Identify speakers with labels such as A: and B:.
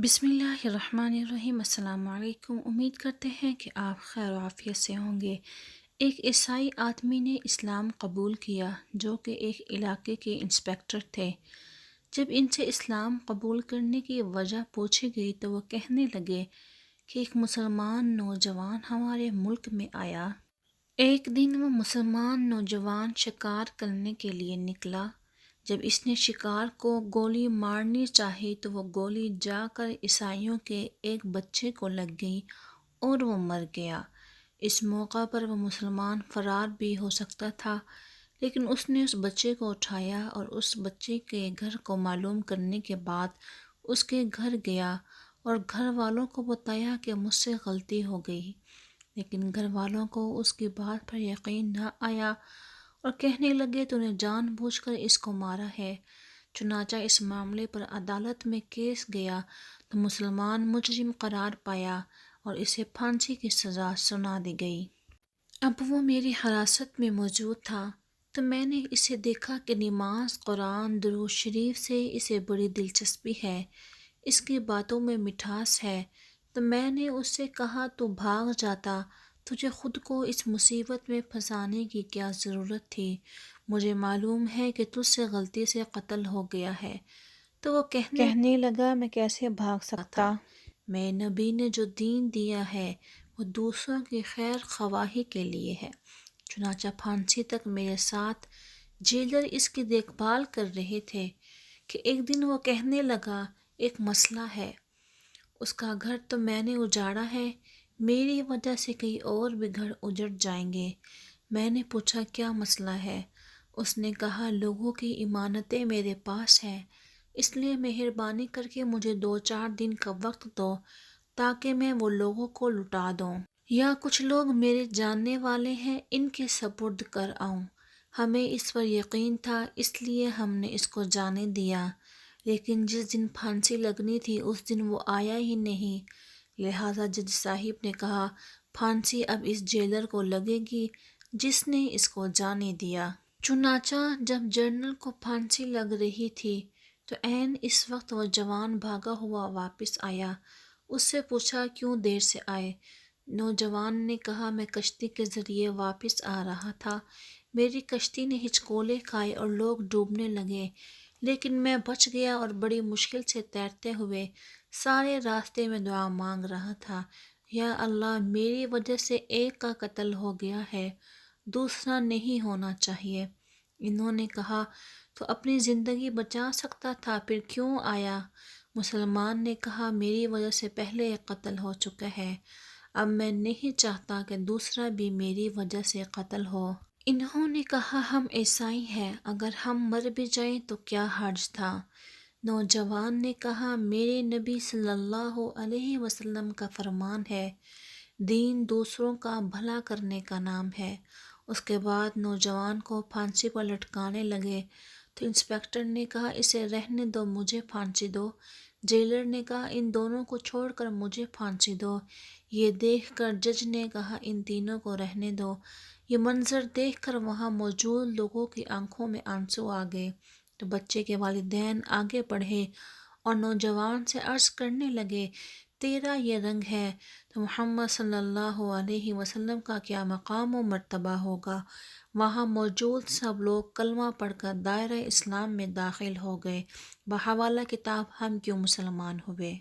A: بسم اللہ الرحمن الرحیم۔ السلام علیکم۔ امید کرتے ہیں کہ آپ خیر و عافیت سے ہوں گے۔ ایک عیسائی آدمی نے اسلام قبول کیا جو کہ ایک علاقے کے انسپکٹر تھے۔ جب ان سے اسلام قبول کرنے کی وجہ پوچھی گئی تو وہ کہنے لگے کہ ایک مسلمان نوجوان ہمارے ملک میں آیا۔ ایک دن وہ مسلمان نوجوان شکار کرنے کے لیے نکلا۔ جب اس نے شکار کو گولی مارنی چاہی تو وہ گولی جا کر عیسائیوں کے ایک بچے کو لگ گئی اور وہ مر گیا۔ اس موقع پر وہ مسلمان فرار بھی ہو سکتا تھا، لیکن اس نے اس بچے کو اٹھایا اور اس بچے کے گھر کو معلوم کرنے کے بعد اس کے گھر گیا اور گھر والوں کو بتایا کہ مجھ سے غلطی ہو گئی، لیکن گھر والوں کو اس کی بات پر یقین نہ آیا اور کہنے لگے تو نے جان بوجھ کر اس کو مارا ہے۔ چنانچہ اس معاملے پر عدالت میں کیس گیا تو مسلمان مجرم قرار پایا اور اسے پھانسی کی سزا سنا دی گئی۔ اب وہ میری حراست میں موجود تھا تو میں نے اسے دیکھا کہ نماز، قرآن، درود شریف سے اسے بڑی دلچسپی ہے، اس کی باتوں میں مٹھاس ہے، تو میں نے اس سے کہا تو بھاگ جاتا، تجھے خود کو اس مصیبت میں پھنسانے کی کیا ضرورت تھی؟ مجھے معلوم ہے کہ تجھ سے غلطی سے قتل ہو گیا ہے۔ تو وہ کہنے لگا میں کیسے بھاگ سکتا؟ میں نبی نے جو دین دیا ہے وہ دوسروں کی خیر خواہی کے لیے ہے۔ چنانچہ پھانسی تک میرے ساتھ جیلر اس کی دیکھ بھال کر رہے تھے کہ ایک دن وہ کہنے لگا ایک مسئلہ ہے، اس کا گھر تو میں نے اجاڑا ہے، میری وجہ سے کئی اور بھی گھر اجڑ جائیں گے۔ میں نے پوچھا کیا مسئلہ ہے؟ اس نے کہا لوگوں کی امانتیں میرے پاس ہیں، اس لیے مہربانی کر کے مجھے 2-4 دن کا وقت دو تاکہ میں وہ لوگوں کو لٹا دوں، یا کچھ لوگ میرے جاننے والے ہیں ان کے سپرد کر آؤں۔ ہمیں اس پر یقین تھا اس لیے ہم نے اس کو جانے دیا، لیکن جس دن پھانسی لگنی تھی اس دن وہ آیا ہی نہیں، لہٰذا جج صاحب نے کہا پھانسی اب اس جیلر کو لگے گی جس نے اس کو جانے دیا۔ چنانچہ جب جنرل کو پھانسی لگ رہی تھی تو عین اس وقت وہ جوان بھاگا ہوا واپس آیا۔ اس سے پوچھا کیوں دیر سے آئے؟ نوجوان نے کہا میں کشتی کے ذریعے واپس آ رہا تھا، میری کشتی نے ہچکولے کھائے اور لوگ ڈوبنے لگے، لیکن میں بچ گیا اور بڑی مشکل سے تیرتے ہوئے سارے راستے میں دعا مانگ رہا تھا، یا اللہ میری وجہ سے ایک کا قتل ہو گیا ہے، دوسرا نہیں ہونا چاہیے۔ انہوں نے کہا تو اپنی زندگی بچا سکتا تھا پھر کیوں آیا؟ مسلمان نے کہا میری وجہ سے پہلے ایک قتل ہو چکا ہے، اب میں نہیں چاہتا کہ دوسرا بھی میری وجہ سے قتل ہو۔ انہوں نے کہا ہم عیسائی ہیں، اگر ہم مر بھی جائیں تو کیا حرج تھا؟ نوجوان نے کہا میرے نبی صلی اللہ علیہ وسلم کا فرمان ہے، دین دوسروں کا بھلا کرنے کا نام ہے۔ اس کے بعد نوجوان کو پھانسی پر لٹکانے لگے تو انسپکٹر نے کہا اسے رہنے دو، مجھے پھانسی دو۔ جیلر نے کہا ان دونوں کو چھوڑ کر مجھے پھانسی دو۔ یہ دیکھ کر جج نے کہا ان تینوں کو رہنے دو۔ یہ منظر دیکھ کر وہاں موجود لوگوں کی آنکھوں میں آنسو آ گئے تو بچے کے والدین آگے بڑھے اور نوجوان سے عرض کرنے لگے تیرا یہ رنگ ہے تو محمد صلی اللہ علیہ وسلم کا کیا مقام و مرتبہ ہوگا؟ وہاں موجود سب لوگ کلمہ پڑھ کر دائرہ اسلام میں داخل ہو گئے۔ بحوالہ کتاب ہم کیوں مسلمان ہوئے۔